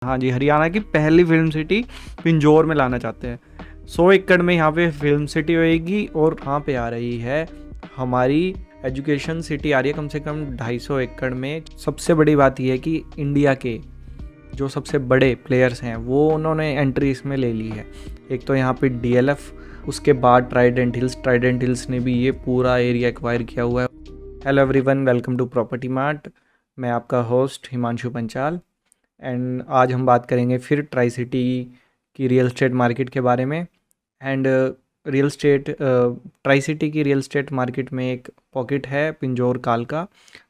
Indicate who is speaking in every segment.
Speaker 1: हाँ जी, हरियाणा की पहली फिल्म सिटी पिंजौर में लाना चाहते हैं। 100 एकड़ में यहाँ पे फिल्म सिटी होएगी और यहाँ पे आ रही है हमारी एजुकेशन सिटी आ रही है कम से कम 250 एकड़ में। सबसे बड़ी बात यह है कि इंडिया के जो सबसे बड़े प्लेयर्स हैं वो उन्होंने एंट्री इसमें ले ली है। एक तो यहाँ पे डीएलएफ, उसके बाद ट्राइडेंट हिल्स ने भी ये पूरा एरिया एक्वायर किया हुआ है। Hello everyone, welcome to Property Mart. मैं आपका होस्ट हिमांशु पंचाल एंड आज हम बात करेंगे फिर ट्राई सिटी की रियल एस्टेट मार्केट के बारे में। एंड ट्राई सिटी की रियल एस्टेट मार्केट में एक पॉकेट है पिंजौर काल का।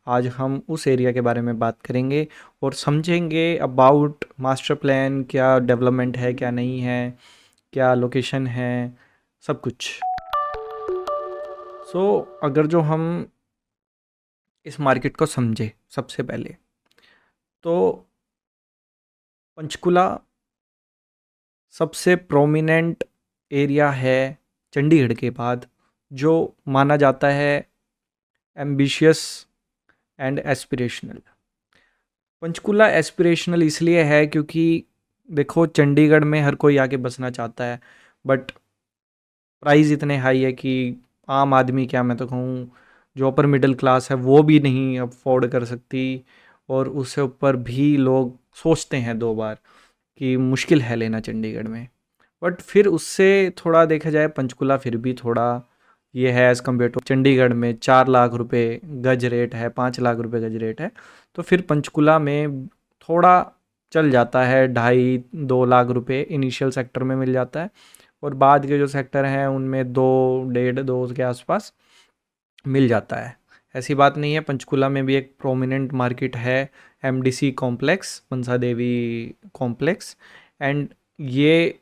Speaker 1: आज हम उस एरिया के बारे में बात करेंगे और समझेंगे अबाउट मास्टर प्लान, क्या डेवलपमेंट है क्या नहीं है, क्या लोकेशन है, सब कुछ। अगर जो हम इस मार्केट को समझे सबसे पहले तो पंचकुला सबसे प्रोमिनेंट एरिया है चंडीगढ़ के बाद, जो माना जाता है ambitious and aspirational. Panchkula aspirational इसलिए है क्योंकि देखो, चंडीगढ़ में हर कोई आके बसना चाहता है, बट प्राइस इतने हाई है कि आम आदमी, क्या मैं तो कहूँ जो अपर मिडिल क्लास है वो भी नहीं अफोर्ड कर सकती। और उससे ऊपर भी लोग सोचते हैं 2 बार कि मुश्किल है लेना चंडीगढ़ में। बट फिर उससे थोड़ा देखा जाए, पंचकुला फिर भी थोड़ा ये है एज़ कम्पेयर टू चंडीगढ़ में 4 लाख रुपए गज रेट है, 5 लाख रुपए गज रेट है। तो फिर पंचकुला में थोड़ा चल जाता है, 2.5-2 लाख रुपए इनिशियल सेक्टर में मिल जाता है और बाद के जो सेक्टर हैं उनमें 2, 1.5, 2 के आसपास मिल जाता है। ऐसी बात नहीं है, पंचकुला में भी एक प्रोमिनेंट मार्केट है MDC complex, Mansa Devi complex. And ये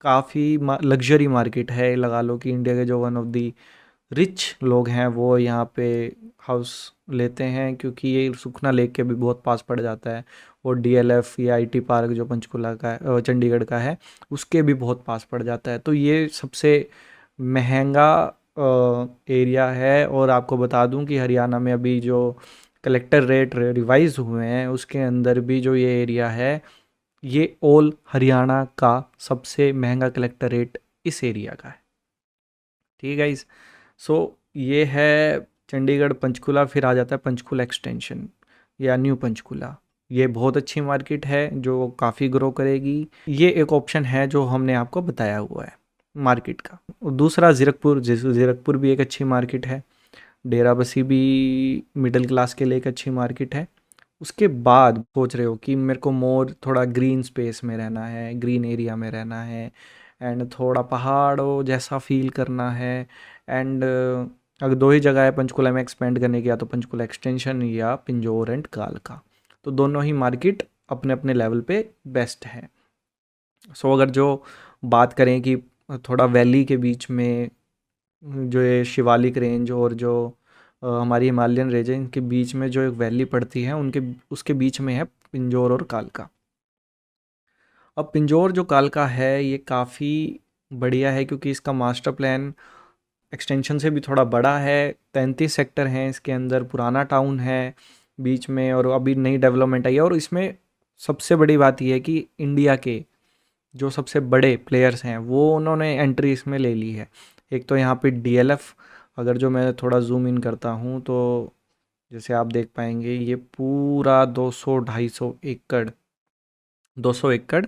Speaker 1: काफ़ी लग्जरी मार्केट है, लगा लो कि इंडिया के जो वन ऑफ दी रिच लोग हैं वो यहाँ पे हाउस लेते हैं, क्योंकि ये सुखना लेक के भी बहुत पास पड़ जाता है और डीएलएफ या आईटी पार्क जो पंचकुला का है, चंडीगढ़ का है, उसके भी बहुत पास पड़ जाता है। तो ये सबसे महंगा एरिया है। और आपको बता दूं कि हरियाणा में अभी जो कलेक्टर रेट रिवाइज हुए हैं उसके अंदर भी जो ये एरिया है, ये ऑल हरियाणा का सबसे महंगा कलेक्टर रेट इस एरिया का है। ठीक है गाइस। ये है चंडीगढ़ पंचकुला। फिर आ जाता है पंचकुला एक्सटेंशन या न्यू पंचकुला। ये बहुत अच्छी मार्केट है जो काफ़ी ग्रो करेगी। ये एक ऑप्शन है जो हमने आपको बताया हुआ है मार्केट का। और दूसरा जीरकपुर, जीरकपुर भी एक अच्छी मार्केट है। डेराबस्सी भी मिडिल क्लास के लिए एक अच्छी मार्केट है। उसके बाद सोच रहे हो कि मेरे को मोर थोड़ा ग्रीन स्पेस में रहना है, ग्रीन एरिया में रहना है एंड थोड़ा पहाड़ों जैसा फील करना है। एंड अगर 2 ही जगह है पंचकुला में एक्सपेंड करने की, या तो पंचकुला एक्सटेंशन या पिंजौर एंड कालका। तो दोनों ही मार्केट अपने अपने लेवल पे बेस्ट है। अगर जो बात करें कि थोड़ा वैली के बीच में जो ये शिवालिक रेंज और जो हमारी हिमालयन रेंज के बीच में जो एक वैली पड़ती है, उनके उसके बीच में है पिंजौर और कालका। अब पिंजौर जो कालका है ये काफ़ी बढ़िया है क्योंकि इसका मास्टर प्लान एक्सटेंशन से भी थोड़ा बड़ा है। 33 सेक्टर हैं इसके अंदर, पुराना टाउन है बीच में और अभी नई डेवलपमेंट आई है। और इसमें सबसे बड़ी बात यह है कि इंडिया के जो सबसे बड़े प्लेयर्स हैं वो उन्होंने एंट्री इसमें ले ली है। एक तो यहाँ पे डीएलएफ, अगर जो मैं थोड़ा जूम इन करता हूँ तो जैसे आप देख पाएंगे ये पूरा 200 एकड़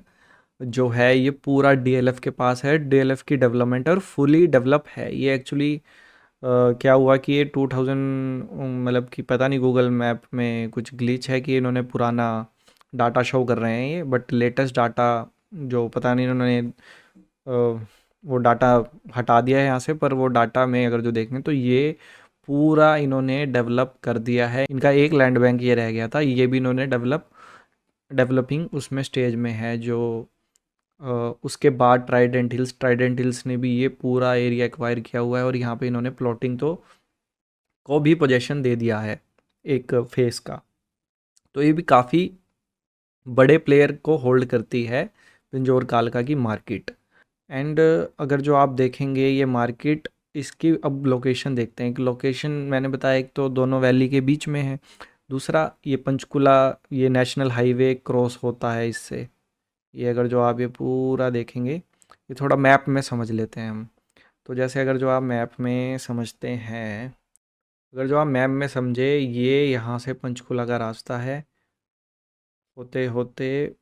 Speaker 1: जो है ये पूरा डीएलएफ के पास है। डीएलएफ की डेवलपमेंट और फुली डेवलप है ये एक्चुअली। क्या हुआ कि ये 2000 मतलब कि पता नहीं, गूगल मैप में कुछ ग्लिच है कि इन्होंने पुराना डाटा शो कर रहे हैं ये, बट लेटेस्ट डाटा जो पता नहीं इन्होंने वो डाटा हटा दिया है यहाँ से। पर वो डाटा में अगर जो देखें तो ये पूरा इन्होंने डेवलप कर दिया है। इनका एक लैंड बैंक ये रह गया था, ये भी इन्होंने डेवलपिंग उसमें स्टेज में है। जो उसके बाद ट्राइडेंट हिल्स ने भी ये पूरा एरिया एक्वायर किया हुआ है और यहाँ पे इन्होंने प्लॉटिंग तो को भी पोजेशन दे दिया है एक फेस का। तो ये भी काफ़ी बड़े प्लेयर को होल्ड करती है पिंजौर कालका की मार्केट। एंड अगर जो आप देखेंगे ये मार्केट, इसकी अब लोकेशन देखते हैं कि लोकेशन मैंने बताया एक तो दोनों वैली के बीच में है, दूसरा ये पंचकुला, ये नेशनल हाईवे क्रॉस होता है इससे। ये अगर जो आप ये पूरा देखेंगे, ये थोड़ा मैप में समझ लेते हैं हम। तो जैसे अगर जो आप मैप में समझते हैं, अगर जो आप मैप में समझे, ये यहाँ से पंचकुला का रास्ता है, होते होते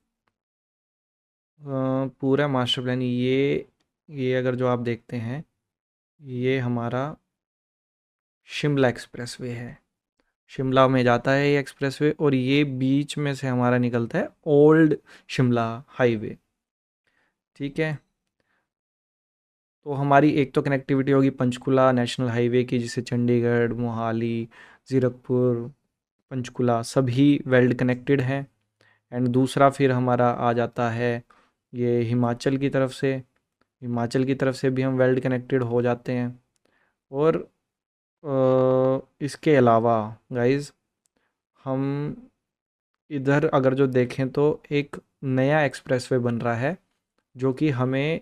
Speaker 1: पूरा मास्टर प्लान, ये अगर जो आप देखते हैं, ये हमारा शिमला एक्सप्रेसवे है। शिमला में जाता है ये एक्सप्रेसवे, और ये बीच में से हमारा निकलता है ओल्ड शिमला हाईवे। ठीक है। तो हमारी एक तो कनेक्टिविटी होगी पंचकुला नेशनल हाईवे की, जिससे चंडीगढ़, मोहाली, ज़ीरकपुर, पंचकुला सभी वेल्ड कनेक्टेड हैं। एंड दूसरा फिर हमारा आ जाता है ये हिमाचल की तरफ से। हिमाचल की तरफ से भी हम वेल्ड कनेक्टेड हो जाते हैं। और इसके अलावा गाइस, हम इधर अगर जो देखें तो एक नया एक्सप्रेसवे बन रहा है, जो कि हमें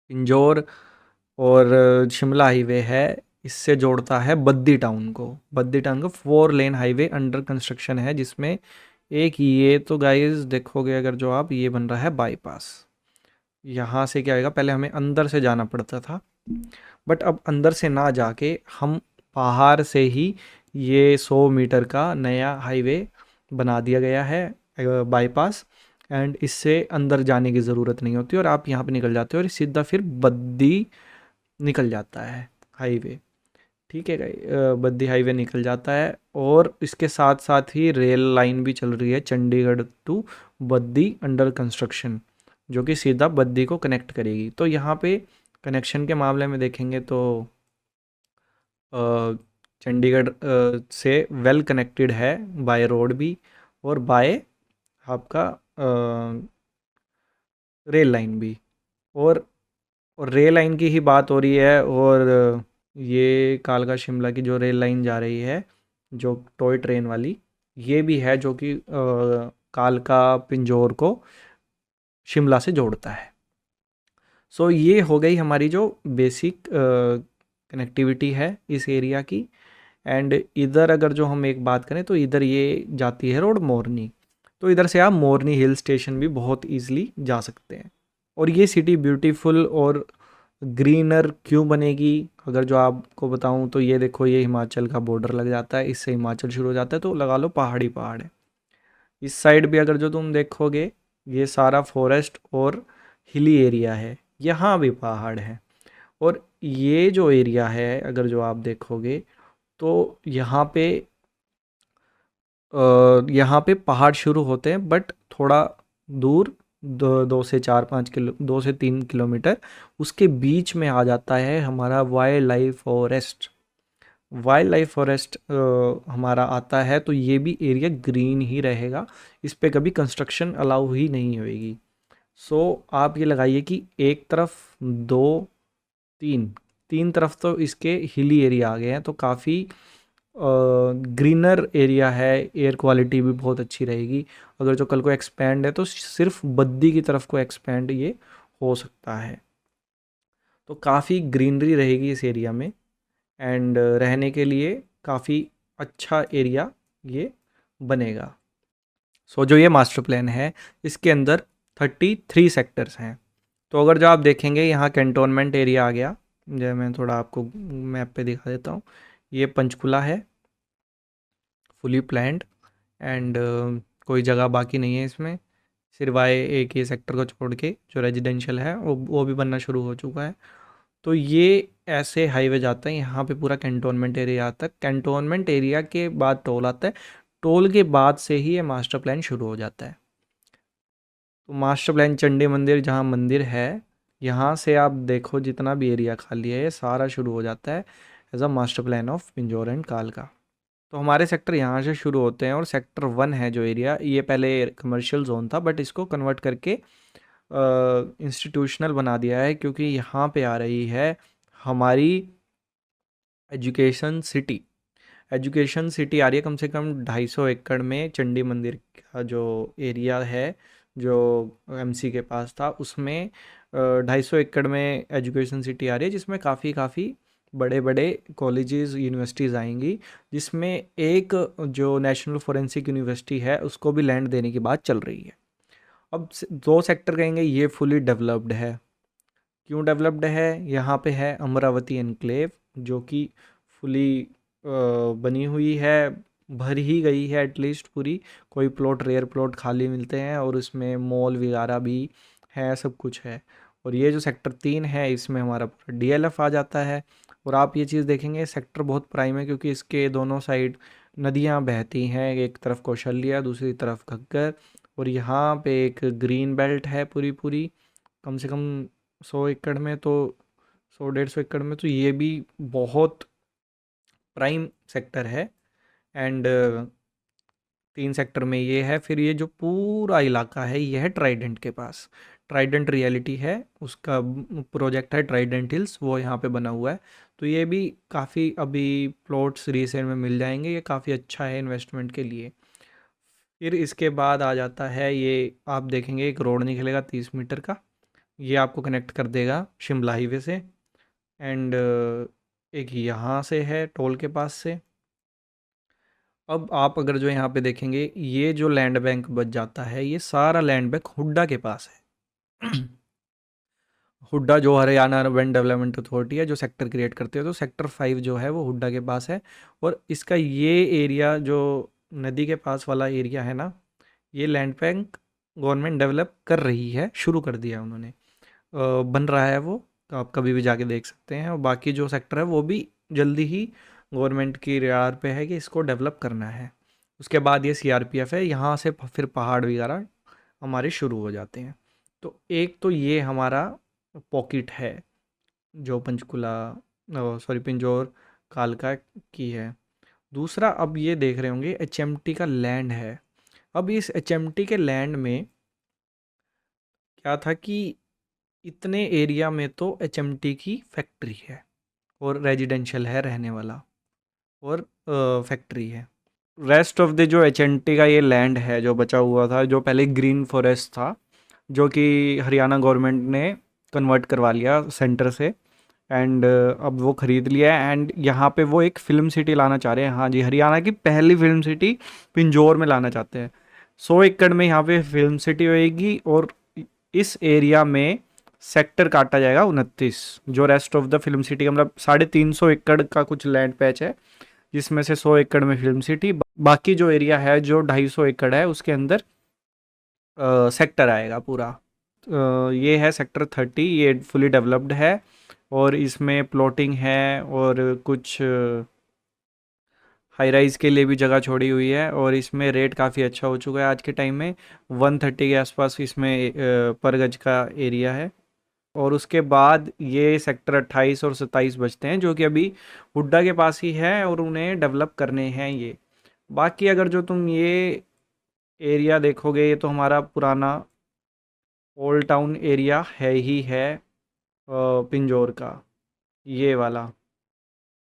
Speaker 1: इंजौर और शिमला हाईवे है, इससे जोड़ता है बद्दी टाउन को। बद्दी टाउन को 4 लेन हाईवे अंडर कंस्ट्रक्शन है, जिसमें एक ये तो गाइस देखोगे अगर जो आप, ये बन रहा है बाईपास। यहाँ से क्या आएगा, पहले हमें अंदर से जाना पड़ता था, बट अब अंदर से ना जाके हम बाहर से ही ये 100 मीटर का नया हाईवे बना दिया गया है, बाईपास। एंड इससे अंदर जाने की ज़रूरत नहीं होती, और आप यहाँ पे निकल जाते हो और सीधा फिर बद्दी निकल जाता है हाईवे। ठीक है बद्दी हाईवे निकल जाता है, और इसके साथ साथ ही रेल लाइन भी चल रही है Chandigarh to Baddi under construction, जो कि सीधा बद्दी को कनेक्ट करेगी। तो यहाँ पे कनेक्शन के मामले में देखेंगे तो अ, चंडीगढ़ से वेल कनेक्टेड है बाय रोड भी, और बाय आपका रेल लाइन भी। और रेल लाइन की ही बात हो रही है, और ये कालका शिमला की जो रेल लाइन जा रही है, जो टॉय ट्रेन वाली, ये भी है, जो कि कालका पिंजौर को शिमला से जोड़ता है। सो ये हो गई हमारी जो बेसिक कनेक्टिविटी है इस एरिया की। एंड इधर अगर जो हम एक बात करें तो इधर ये जाती है रोड मोरनी। तो इधर से आप मोरनी हिल स्टेशन भी बहुत ईजिली जा सकते हैं। और ये सिटी ब्यूटीफुल और ग्रीनर क्यों बनेगी, अगर जो आपको बताऊं तो ये देखो, ये हिमाचल का बॉर्डर लग जाता है, इससे हिमाचल शुरू हो जाता है, तो लगा लो पहाड़ी पहाड़ है। इस साइड भी अगर जो तुम देखोगे, ये सारा फॉरेस्ट और हिली एरिया है, यहाँ भी पहाड़ है। और ये जो एरिया है अगर जो आप देखोगे, तो यहाँ पे पहाड़ शुरू होते हैं, बट थोड़ा दूर, 2 से 3 किलोमीटर उसके बीच में आ जाता है हमारा वाइल्ड लाइफ फॉरेस्ट हमारा आता है। तो ये भी एरिया ग्रीन ही रहेगा, इस पे कभी कंस्ट्रक्शन अलाउ ही नहीं होएगी। सो आप ये लगाइए कि एक तरफ, दो, तीन, तीन तरफ तो इसके हिली एरिया आ गए हैं, तो काफ़ी ग्रीनर एरिया है। एयर क्वालिटी भी बहुत अच्छी रहेगी। अगर जो कल को एक्सपैंड है तो सिर्फ बद्दी की तरफ को एक्सपैंड ये हो सकता है। तो काफ़ी ग्रीनरी रहेगी इस एरिया में, एंड रहने के लिए काफ़ी अच्छा एरिया ये बनेगा। सो जो ये मास्टर प्लान है, इसके अंदर 33 सेक्टर्स हैं। तो अगर जो आप देखेंगे, यहाँ कैंटोनमेंट एरिया आ गया, जो मैं थोड़ा आपको मैप पे दिखा देता हूँ। ये पंचकुला है, फुली प्लान्ड, एंड कोई जगह बाकी नहीं है इसमें, सिवाय एक ये सेक्टर को छोड़ के जो रेजिडेंशियल है वो भी बनना शुरू हो चुका है। तो ये ऐसे हाईवे जाता है, यहाँ पे पूरा कैंटोनमेंट एरिया आता है। कैंटोनमेंट एरिया के बाद टोल आता है, टोल के बाद से ही ये मास्टर प्लान शुरू हो जाता है। तो मास्टर प्लान चंडी मंदिर, जहाँ मंदिर है, यहाँ से आप देखो जितना भी एरिया खाली है, ये सारा शुरू हो जाता है as a master plan of Pinjore and कालका। तो हमारे सेक्टर यहाँ से शुरू होते हैं, और सेक्टर 1 है जो एरिया, ये पहले कमर्शियल जोन था, बट इसको कन्वर्ट करके इंस्टीट्यूशनल बना दिया है, क्योंकि यहाँ पे आ रही है हमारी एजुकेशन सिटी। एजुकेशन सिटी आ रही है कम से कम 250 एकड़ में। चंडी मंदिर का जो एरिया है, जो एमसी के पास था, उसमें 250 एकड़ में एजुकेशन सिटी आ रही है, जिसमें काफ़ी काफ़ी बड़े बड़े कॉलेजेस यूनिवर्सिटीज़ आएंगी, जिसमें एक जो नेशनल फोरेंसिक यूनिवर्सिटी है उसको भी लैंड देने की बात चल रही है। अब दो सेक्टर कहेंगे ये फुली डेवलप्ड है। क्यों डेवलप्ड है? यहाँ पे है अमरावती एनक्लेव, जो कि फुली बनी हुई है, भर ही गई है एटलीस्ट पूरी। कोई प्लॉट, रेयर प्लॉट खाली मिलते हैं और उसमें मॉल वगैरह भी है, सब कुछ है। और ये जो सेक्टर 3 है इसमें हमारा पूरा डीएलएफ आ जाता है। और आप ये चीज़ देखेंगे सेक्टर बहुत प्राइम है, क्योंकि इसके दोनों साइड नदियाँ बहती हैं, एक तरफ कौशल्या, दूसरी तरफ घग्गर। और यहाँ पे एक ग्रीन बेल्ट है पूरी पूरी, कम से कम 100 एकड़ में तो, 100-150 एकड़ में तो ये भी बहुत प्राइम सेक्टर है। एंड 3 सेक्टर में ये है। फिर ये जो पूरा इलाका है ये है ट्राइडेंट के पास। ट्राइडेंट रियलिटी है, उसका प्रोजेक्ट है ट्राइडेंट हिल्स, वो यहाँ पे बना हुआ है। तो ये भी काफ़ी अभी प्लॉट्स रीसेल में मिल जाएंगे, ये काफ़ी अच्छा है इन्वेस्टमेंट के लिए। फिर इसके बाद आ जाता है ये, आप देखेंगे एक रोड निकलेगा 30 मीटर का, ये आपको कनेक्ट कर देगा शिमला हाईवे से। एंड एक यहाँ से है टोल के पास से। अब आप अगर जो यहाँ पे देखेंगे ये जो लैंड बैंक बच जाता है, ये सारा लैंड बैंक हुड्डा के पास है। हुड्डा जो हरियाणा अर्बन डेवलपमेंट अथॉरिटी है, जो सेक्टर क्रिएट करते हो, तो सेक्टर 5 जो है वो हुड्डा के पास है। और इसका ये एरिया जो नदी के पास वाला एरिया है ना, ये लैंड बैंक गवर्नमेंट डेवलप कर रही है, शुरू कर दिया उन्होंने। बन रहा है वो, तो आप कभी भी जाके देख सकते हैं। और बाकी जो सेक्टर है वो भी जल्दी ही गवर्नमेंट की रडार पे है कि इसको डेवलप करना है। उसके बाद ये सीआरपीएफ है, यहाँ से फिर पहाड़ वगैरह हमारे शुरू हो जाते हैं। तो एक तो ये हमारा पॉकेट है जो पंचकुला, सॉरी पिंजौर कालका की है। दूसरा, अब ये देख रहे होंगे एचएमटी का लैंड है। अब इस एचएमटी के लैंड में क्या था कि इतने एरिया में तो एचएमटी की फैक्ट्री है और रेजिडेंशियल है रहने वाला, और फैक्ट्री है। रेस्ट ऑफ द जो एचएमटी का ये लैंड है जो बचा हुआ था, जो पहले ग्रीन फॉरेस्ट था, जो कि हरियाणा गवर्नमेंट ने कन्वर्ट करवा लिया सेंटर से। एंड अब वो ख़रीद लिया है। एंड यहाँ पे वो एक फ़िल्म सिटी लाना चाह रहे हैं। हाँ जी, हरियाणा की पहली फिल्म सिटी पिंजौर में लाना चाहते हैं। 100 एकड़ में यहाँ पे फिल्म सिटी होएगी। और इस एरिया में सेक्टर काटा जाएगा 29, जो rest of the film city का मतलब 350 एकड़ का कुछ लैंड पैच है, जिसमें से 100 एकड़ में फिल्म सिटी, बाकी जो एरिया है जो 250 एकड़ है उसके अंदर सेक्टर आएगा पूरा। ये है सेक्टर 30, ये फुली डेवलप्ड है और इसमें प्लॉटिंग है और कुछ हाई राइज़ के लिए भी जगह छोड़ी हुई है। और इसमें रेट काफ़ी अच्छा हो चुका है आज के टाइम में, 130 के आसपास इसमें पर गज का एरिया है। और उसके बाद ये सेक्टर 28 और 27 बचते हैं, जो कि अभी हुड्डा के पास ही है और उन्हें डेवलप करने हैं ये। बाकी अगर जो तुम ये एरिया देखोगे, ये तो हमारा पुराना ओल्ड टाउन एरिया है ही है, पिंजौर का ये वाला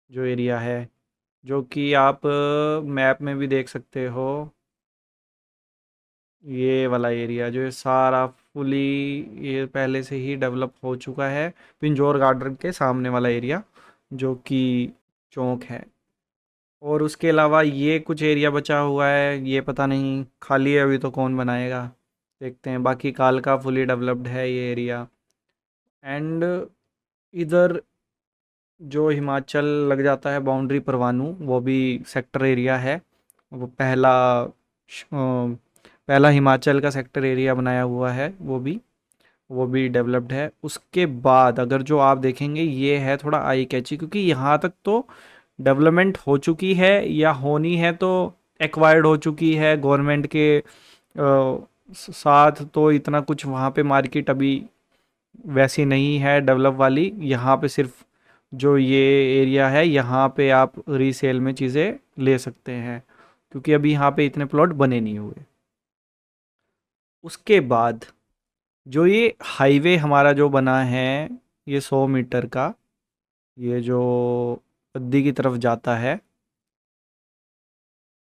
Speaker 1: जो एरिया है, जो कि आप मैप में भी देख सकते हो। ये वाला एरिया जो है सारा फुली ये पहले से ही डेवलप हो चुका है, पिंजौर गार्डन के सामने वाला एरिया जो कि चौक है। और उसके अलावा ये कुछ एरिया बचा हुआ है, ये पता नहीं खाली है अभी, तो कौन बनाएगा, देखते हैं। बाकी कालका फुली डेवलप्ड है ये एरिया। एंड इधर जो हिमाचल लग जाता है बाउंड्री परवाणू, वो भी सेक्टर एरिया है। वो पहला हिमाचल का सेक्टर एरिया बनाया हुआ है, वो भी डेवलप्ड है। उसके बाद अगर जो आप देखेंगे ये है थोड़ा आई कैची, क्योंकि यहाँ तक तो डेवलपमेंट हो चुकी है या होनी है, तो एक्वायर्ड हो चुकी है गवर्नमेंट के साथ। तो इतना कुछ वहाँ पे मार्केट अभी वैसी नहीं है डेवलप वाली। यहाँ पे सिर्फ जो ये एरिया है यहाँ पे आप रीसेल में चीज़ें ले सकते हैं, क्योंकि अभी यहाँ पे इतने प्लॉट बने नहीं हुए। उसके बाद जो ये हाईवे हमारा जो बना है, ये 100 मीटर का, ये जो अद्दी की तरफ जाता है,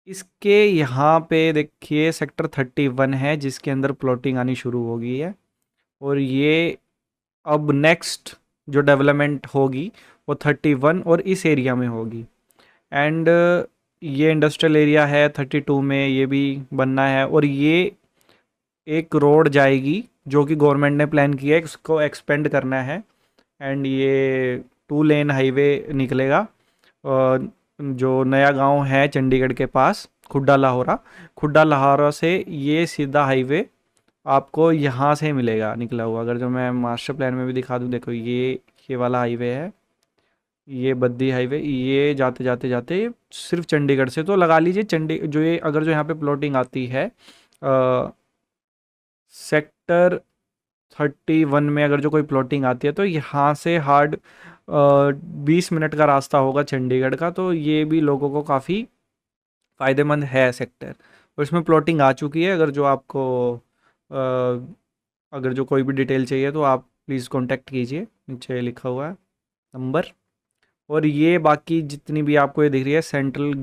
Speaker 1: इसके यहाँ पे देखिए सेक्टर 31 है, जिसके अंदर प्लॉटिंग आनी शुरू हो गई है। और ये अब नेक्स्ट जो डेवलपमेंट होगी वो 31 और इस एरिया में होगी। एंड ये इंडस्ट्रियल एरिया है 32 में, ये भी बनना है। और ये एक रोड जाएगी जो कि गवर्नमेंट ने प्लान किया है, इसको एक्सपेंड करना है। एंड ये 2 लेन हाईवे निकलेगा। जो नया गांव है चंडीगढ़ के पास, खुड्डा लाहौरा, खुड्डा लाहौरा से ये सीधा हाईवे आपको यहाँ से मिलेगा निकला हुआ। अगर जो मैं मास्टर प्लान में भी दिखा दूँ, देखो ये वाला हाईवे है, ये बद्दी हाईवे, ये जाते जाते जाते सिर्फ चंडीगढ़ से तो लगा लीजिए चंडी जो ये अगर जो यहाँ पे प्लॉटिंग आती है सेक्टर 31 में, अगर जो कोई प्लॉटिंग आती है तो यहाँ से हार्ड 20 मिनट का रास्ता होगा चंडीगढ़ का। तो ये भी लोगों को काफ़ी फ़ायदेमंद है सेक्टर, और इसमें प्लॉटिंग आ चुकी है। अगर जो आपको अगर जो कोई भी डिटेल चाहिए तो आप प्लीज़ कांटेक्ट कीजिए, नीचे लिखा हुआ है नंबर। और ये बाकी जितनी भी आपको ये दिख रही है सेंट्रल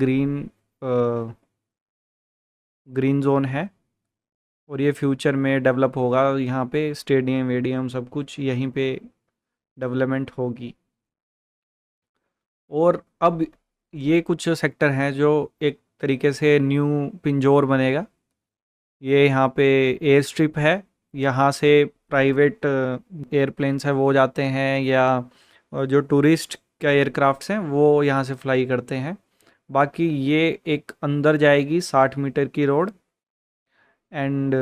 Speaker 1: ग्रीन जोन है, और ये फ्यूचर में डेवलप होगा। यहाँ पे स्टेडियम वेडियम सब कुछ यहीं पे डेवलपमेंट होगी। और अब ये कुछ सेक्टर हैं जो एक तरीके से न्यू पिंजौर बनेगा। ये यहाँ पे एयर स्ट्रिप है, यहाँ से प्राइवेट एयरप्लेन्स है वो जाते हैं, या जो टूरिस्ट का एयरक्राफ्ट्स हैं वो यहाँ से फ्लाई करते हैं। बाकी ये एक अंदर जाएगी 60 मीटर की रोड, एंड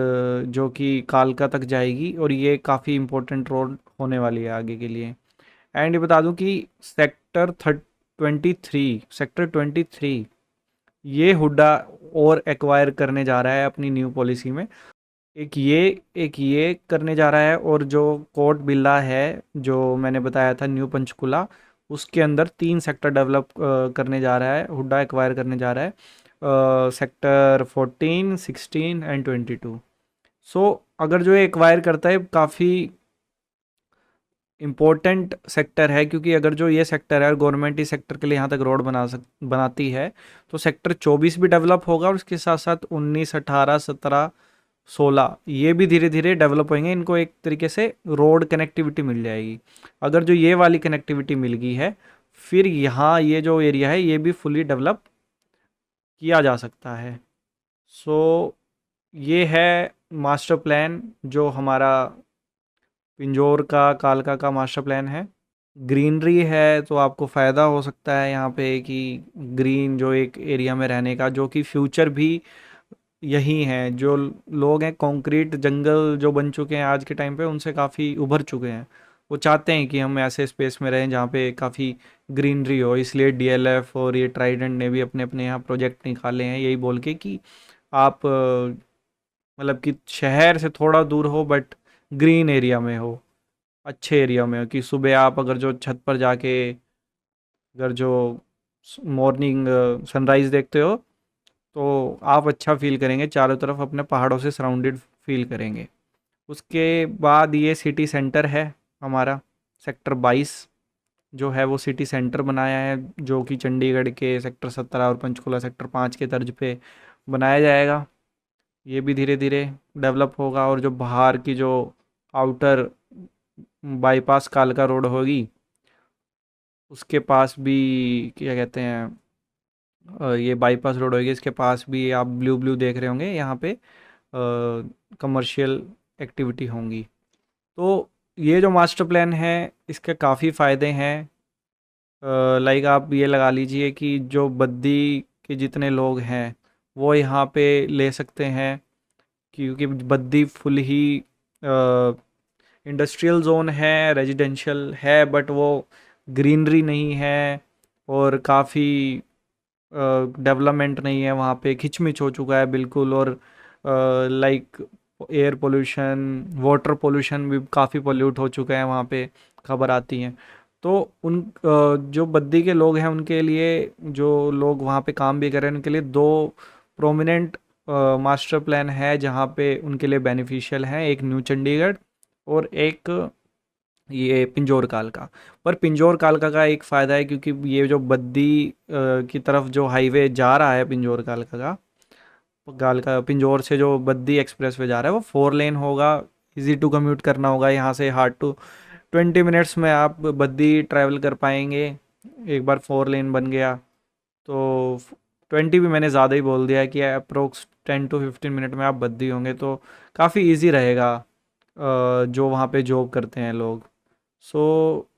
Speaker 1: जो कि कालका तक जाएगी, और ये काफ़ी इम्पोर्टेंट रोड होने वाली है आगे के लिए। एंड ये बता दूं कि सेक्टर 23 ये हुड्डा और एक्वायर करने जा रहा है अपनी न्यू पॉलिसी में। एक ये करने जा रहा है, और जो कोट बिल्ला है जो मैंने बताया था न्यू पंचकुला, उसके अंदर 3 सेक्टर डेवलप करने जा रहा है, हुड्डा एक्वायर करने जा रहा है, सेक्टर 14, 16 एंड 22। सो अगर जो ये एक्वायर करता है काफ़ी इम्पोर्टेंट सेक्टर है, क्योंकि अगर जो ये सेक्टर है और गवर्नमेंट इस सेक्टर के लिए यहाँ तक रोड बनाती है तो सेक्टर 24 भी डेवलप होगा, और उसके साथ साथ 19, 18, 17, 16 ये भी धीरे धीरे डेवलप होंगे। इनको एक तरीके से रोड कनेक्टिविटी मिल जाएगी। अगर जो ये वाली कनेक्टिविटी मिल गई है, फिर यहाँ ये जो एरिया है ये भी फुली डेवलप किया जा सकता है। सो ये है मास्टर प्लान जो हमारा पिंजौर का कालका का मास्टर प्लान है। ग्रीनरी है तो आपको फ़ायदा हो सकता है यहाँ पे कि ग्रीन जो एक एरिया में रहने का, जो कि फ्यूचर भी यही है। जो लोग हैं कंक्रीट जंगल जो बन चुके हैं आज के टाइम पे, उनसे काफ़ी उभर चुके हैं। वो चाहते हैं कि हम ऐसे स्पेस में रहें जहाँ पे काफ़ी ग्रीनरी हो। इसलिए डीएलएफ और ये ट्राइडेंट ने भी अपने अपने यहाँ प्रोजेक्ट निकाले हैं, यही बोल के कि आप मतलब कि शहर से थोड़ा दूर हो बट ग्रीन एरिया में हो, अच्छे एरिया में हो, कि सुबह आप अगर जो छत पर जाके अगर जो मॉर्निंग सनराइज़ देखते हो तो आप अच्छा फील करेंगे, चारों तरफ अपने पहाड़ों से सराउंडेड फील करेंगे। उसके बाद ये सिटी सेंटर है हमारा, सेक्टर 22 जो है वो सिटी सेंटर बनाया है, जो कि चंडीगढ़ के सेक्टर 17 और पंचकुला सेक्टर 5 के तर्ज पे बनाया जाएगा। ये भी धीरे धीरे डेवलप होगा। और जो बाहर की जो आउटर बाईपास कालका रोड होगी, उसके पास भी क्या कहते हैं ये बाईपास रोड होगी, इसके पास भी आप ब्लू ब्लू देख रहे होंगे, यहाँ पे कमर्शियल एक्टिविटी होंगी। तो ये जो मास्टर प्लान है इसके काफ़ी फ़ायदे हैं। लाइक आप ये लगा लीजिए कि जो बद्दी के जितने लोग हैं वो यहाँ पे ले सकते हैं, क्योंकि बद्दी फुल ही इंडस्ट्रियल जोन है, रेजिडेंशियल है, बट वो ग्रीनरी नहीं है, और काफ़ी डेवलपमेंट नहीं है वहाँ पे, खिचमिच हो चुका है बिल्कुल। और like air pollution, water pollution भी काफ़ी पोल्यूट हो चुका है वहाँ पे, खबर आती है। तो उन जो बद्दी के लोग हैं उनके लिए, जो लोग वहाँ पे काम भी कर रहे हैं उनके लिए 2 प्रोमिनेंट मास्टर प्लान है जहाँ पे उनके लिए बेनिफिशियल हैं, एक न्यू चंडीगढ़ और एक ये पिंजौर कालका। पर पिंजौर कालका का एक फ़ायदा है, क्योंकि ये जो बद्दी की तरफ जो हाईवे जा रहा है पिंजौर कालका का, कालका पिंजौर से जो बद्दी एक्सप्रेस वे जा रहा है वो 4 लेन होगा, इजी टू कम्यूट करना होगा यहाँ से, हार्ड टू 20 मिनट्स में आप बद्दी ट्रैवल कर पाएंगे। एक बार 4 लेन बन गया तो 20 भी मैंने ज़्यादा ही बोल दिया कि अप्रोक्स 10 to 15 मिनट में आप बद्दी होंगे, तो काफ़ी इजी रहेगा जो वहाँ पे जॉब करते हैं लोग। सो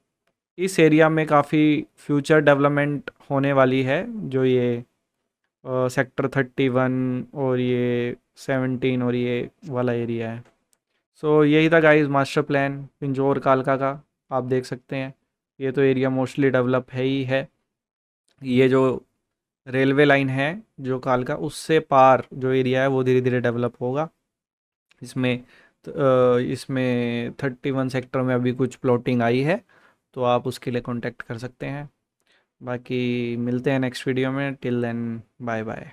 Speaker 1: इस एरिया में काफ़ी फ्यूचर डेवलपमेंट होने वाली है, जो ये सेक्टर 31 और ये 17 और ये वाला एरिया है। सो यही था गाइस मास्टर प्लान पिंजौर कालका का। आप देख सकते हैं ये तो एरिया मोस्टली डेवलप है ही है। ये जो रेलवे लाइन है जो कालका, उससे पार जो एरिया है वो धीरे धीरे डेवलप होगा। इसमें इसमें 31 सेक्टर में अभी कुछ प्लॉटिंग आई है, तो आप उसके लिए कांटेक्ट कर सकते हैं। बाकी मिलते हैं नेक्स्ट वीडियो में। Till then bye bye.